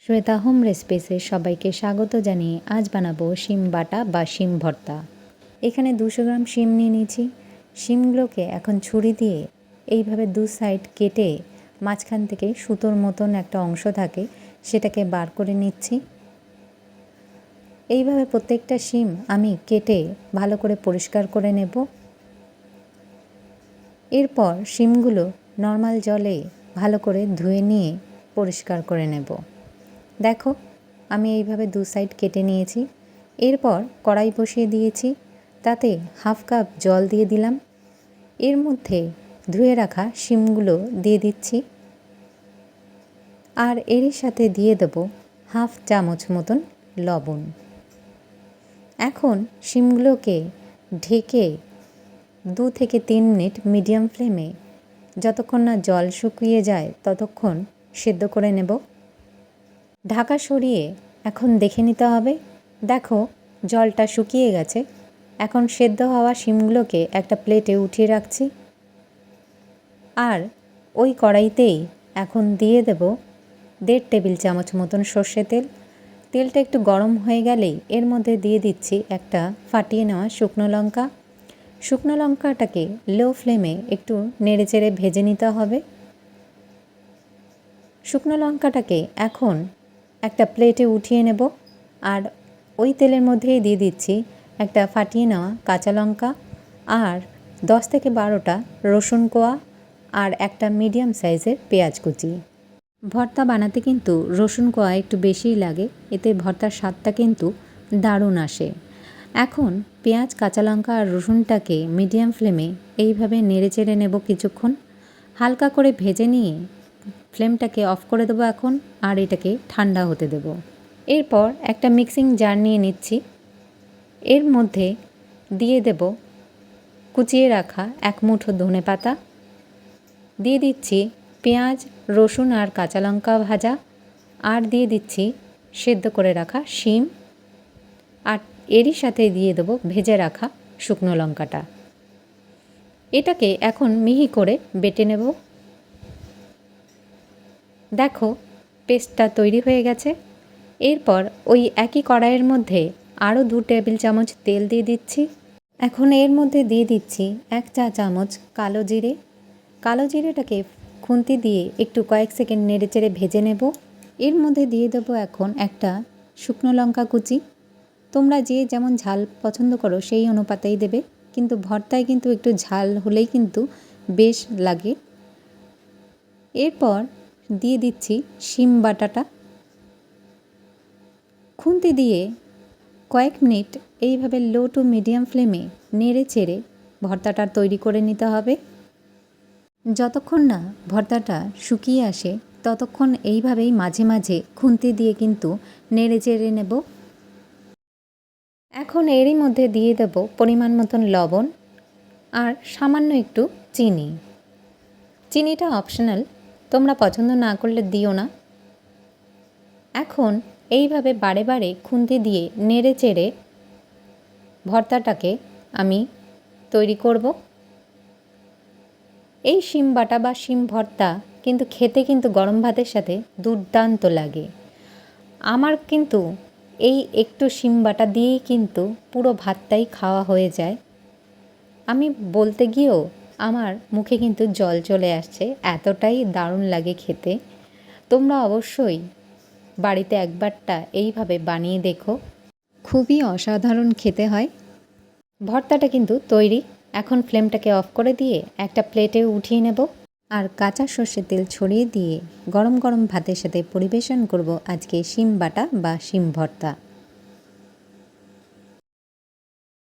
Shweta home রেসিপিসে সবাইকে স্বাগত জানিয়ে আজ বানাবো শিম বাটা বা শিম ভর্তা। এখানে 200 গ্রাম শিম নিয়ে নিয়েছি। শিমগুলোকে এখন ছুরি দিয়ে এইভাবে দু সাইড কেটে মাঝখান থেকে সুতোর মতন একটা অংশ থাকে সেটাকে বার করে নিচ্ছি। এইভাবে প্রত্যেকটা শিম আমি কেটে ভালো করে পরিষ্কার করে নেব। এরপর শিমগুলো নর্মাল জলে ভালো করে ধুয়ে নিয়ে পরিষ্কার করে নেব। দেখো আমি এইভাবে দু সাইড কেটে নিয়েছি। এরপর কড়াই বসিয়ে দিয়েছি, তাতে হাফ কাপ জল দিয়ে দিলাম। এর মধ্যে ধুয়ে রাখা শিমগুলো দিয়ে দিচ্ছি, আর এর সাথে দিয়ে দেব হাফ চামচ মতন লবণ। এখন শিমগুলোকে ঢেকে 2 থেকে 3 মিনিট মিডিয়াম ফ্লেমে যতক্ষণ না জল শুকিয়ে যায় ততক্ষণ সেদ্ধ করে নেব। ঢাকা সরিয়ে এখন দেখে নিতে হবে। দেখো জলটা শুকিয়ে গেছে। এখন সেদ্ধ হওয়া শিমগুলোকে একটা প্লেটে উঠিয়ে রাখছি, আর ওই কড়াইতেই এখন দিয়ে দেব 1.5 টেবিল চামচ মতন সর্ষে তেল। তেলটা একটু গরম হয়ে গেলেই এর মধ্যে দিয়ে দিচ্ছি একটা ফাটিয়ে নেওয়া শুকনো লঙ্কা। শুকনো লঙ্কাটাকে লো ফ্লেমে একটু নেড়েচেড়ে ভেজে নিতে হবে। শুকনো লঙ্কাটাকে এখন একটা প্লেটে উঠিয়ে নেব, আর ওই তেলের মধ্যেই দিয়ে দিচ্ছি একটা ফাটিয়ে নেওয়া কাঁচা লঙ্কা আর 10 থেকে 12টা রসুন কোয়া আর একটা মিডিয়াম সাইজের পেঁয়াজ কুচি। ভর্তা বানাতে কিন্তু রসুন কোয়া একটু বেশিই লাগে, এতে ভর্তার স্বাদটা কিন্তু দারুণ আসে। এখন পেঁয়াজ, কাঁচা লঙ্কা আর রসুনটাকে মিডিয়াম ফ্লেমে এইভাবে নেড়েচেড়ে নেব কিছুক্ষণ। হালকা করে ভেজে নিয়ে ফ্লেমটাকে অফ করে দেবো এখন, আর এটাকে ঠান্ডা হতে দেব। এরপর একটা মিক্সিং জার নিয়ে নিচ্ছি। এর মধ্যে দিয়ে দেব কুচিয়ে রাখা 1 মুঠো ধনেপাতা, দিয়ে দিচ্ছি পেঁয়াজ, রসুন আর কাঁচা লঙ্কা ভাজা, আর দিয়ে দিচ্ছি সেদ্ধ করে রাখা শিম, আর এরই সাথে দিয়ে দেবো ভেজে রাখা শুকনো লঙ্কাটা। এটাকে এখন মিহি করে বেটে নেব। দেখো পেস্টটা তৈরি হয়ে গেছে। এরপর ওই একই কড়াইয়ের মধ্যে আরও 2 টেবিল চামচ তেল দিয়ে দিচ্ছি। এখন এর মধ্যে দিয়ে দিচ্ছি 1 চা চামচ কালো জিরে। কালো জিরেটাকে খুন্তি দিয়ে একটু কয়েক সেকেন্ড নেড়েচেড়ে ভেজে নেব। এর মধ্যে দিয়ে দেবো এখন একটা শুকনো লঙ্কা কুচি। তোমরা যে যেমন ঝাল পছন্দ করো সেই অনুপাতেই দেবে, কিন্তু ভর্তায় কিন্তু একটু ঝাল হলেই কিন্তু বেশ লাগে। এরপর দিয়ে দিচ্ছি শিম বাটাটা। খুন্তি দিয়ে কয়েক মিনিট এইভাবে লো টু মিডিয়াম ফ্লেমে নেড়ে চেড়ে ভর্তাটা তৈরি করে নিতে হবে। যতক্ষণ না ভর্তাটা শুকিয়ে আসে ততক্ষণ এইভাবেই মাঝে মাঝে খুন্তি দিয়ে কিন্তু নেড়ে চেড়ে নেব। এখন এরই মধ্যে দিয়ে দেব পরিমাণ মতন লবণ আর সামান্য একটু চিনি। চিনিটা অপশনাল, তোমরা পছন্দ না করলে দিও না। এখন এইভাবে বারে বারে খুন্তি দিয়ে নেড়ে চেড়ে ভর্তাটাকে আমি তৈরি করব। এই শিম বাটা বা শিম ভর্তা কিন্তু খেতে কিন্তু গরম ভাতের সাথে দুর্দান্ত লাগে। আমার কিন্তু এই একটু শিম বাটা দিয়েই কিন্তু পুরো ভাতটাই খাওয়া হয়ে যায়। আমি বলতে গিয়েও আমার মুখে কিন্তু জল চলে আসছে, এতটাই দারুণ লাগে খেতে। তোমরা অবশ্যই বাড়িতে একবারটা এইভাবে বানিয়ে দেখো, খুবই অসাধারণ খেতে হয়। ভর্তাটা কিন্তু তৈরি। এখন ফ্লেমটাকে অফ করে দিয়ে একটা প্লেটে উঠিয়ে নেব, আর কাঁচা সর্ষের তেল ছড়িয়ে দিয়ে গরম গরম ভাতের সাথে পরিবেশন করব আজকে শিম বাটা বা শিম ভর্তা।